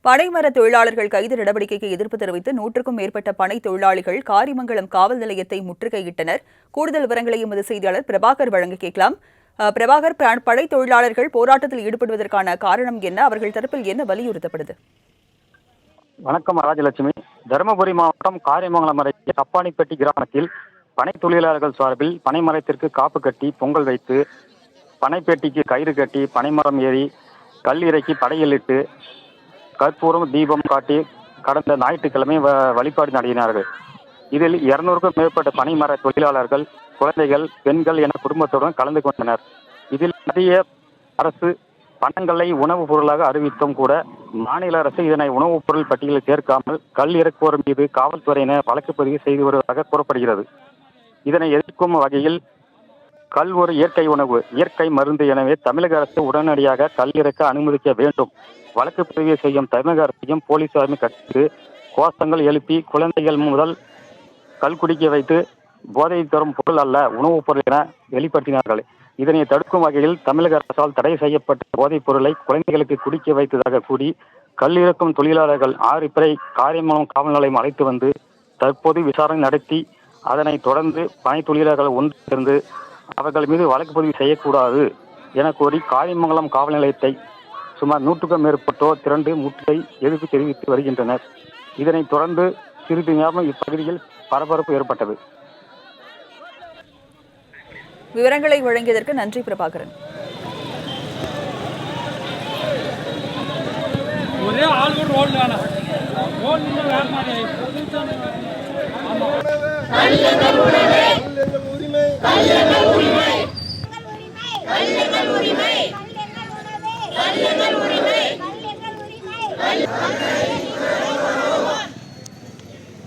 பனைமர தொழிலாளர்கள் கைது நடவடிக்கைக்கு எதிர்ப்பு தெரிவித்து 100க்கும் மேற்பட்ட பனை தொழிலாளிகள் காரிமங்கலம் காவல் நிலையத்தை முற்றுகையிட்டனர். கூடுதல் விவரங்களை எமது செய்தியாளர் பிரபாகர் வழங்க கேட்கலாம். பிரபாகர், பனை தொழிலாளர்கள் போராட்டத்தில் ஈடுபடுவதற்கான காரணம் என்ன? அவர்கள் தரப்பில் என்ன வலியுறுத்தப்படுது? வணக்கம் ராஜலட்சுமி. தருமபுரி மாவட்டம் காரிமங்கலம் அருகே கப்பானிப்பட்டி கிராமத்தில் பனை தொழிலாளர்கள் சார்பில் பனைமரத்திற்கு காப்பு கட்டி பொங்கல் வைத்து, பனைப்பேட்டிக்கு கயிறு கட்டி, பனைமரம் ஏறி கல் இறக்கி படையலிட்டு கற்பூரம் தீபம் காட்டி கடந்த ஞாயிற்றுக்கிழமை வழிபாடு நடத்தினார்கள். இதில் 200க்கும் மேற்பட்ட பனைமர தொழிலாளர்கள், குழந்தைகள், பெண்கள் என குடும்பத்துடன் கலந்து கொண்டனர். இதில் மத்திய அரசு பணங்களை உணவுப் பொருளாக அறிவித்தும் கூட மாநில அரசு இதனை உணவுப் பொருள் பட்டியலில் சேர்க்காமல் கல் இறக்குவோர் மீது காவல்துறையினர் வழக்கு பதிவு செய்து வருவதாக கூறப்படுகிறது. இதனை எதிர்க்கும் வகையில் கல் ஒரு இயற்கை உணவு, இயற்கை மருந்து. எனவே தமிழக அரசு உடனடியாக கல் இறக்க அனுமதிக்க வேண்டும். வழக்கு பதிவு செய்யும் தமிழக அரசையும் போலீசாரும் கட்டித்து கோஷங்கள் எழுப்பி குழந்தைகள் முதல் கல் குடிக்க வைத்து போதை தரும் பொருள் அல்ல, உணவுப் பொருள் என வெளிப்படுத்தினார்கள். இதனை தடுக்கும் வகையில் தமிழக அரசால் தடை செய்யப்பட்ட போதைப் பொருளை குழந்தைகளுக்கு குடிக்க வைத்ததாக கூறி கல் இறக்கும் தொழிலாளர்கள் 6 பேரை காரிமங்கலம் காவல் நிலையம் அழைத்து வந்து தற்போது விசாரணை நடத்தி, அதனை தொடர்ந்து பனை தொழிலாளர்கள் ஒன்று சேர்ந்து அவர்கள் மீது வழக்கு பதிவு செய்யக்கூடாது என கோரி காரிமங்கலம் காவல் நிலையத்தை சுமார் 100க்கும் மேற்பட்டோர் திரண்டு முற்றுகை எதிர்ப்பு தெரிவித்து வருகின்றனர். இதனைத் தொடர்ந்து சிறிது நேரம் இப்பகுதியில் பரபரப்பு ஏற்பட்டது. விவரங்களை வழங்கியதற்கு நன்றி பிரபாகரன். உரிமை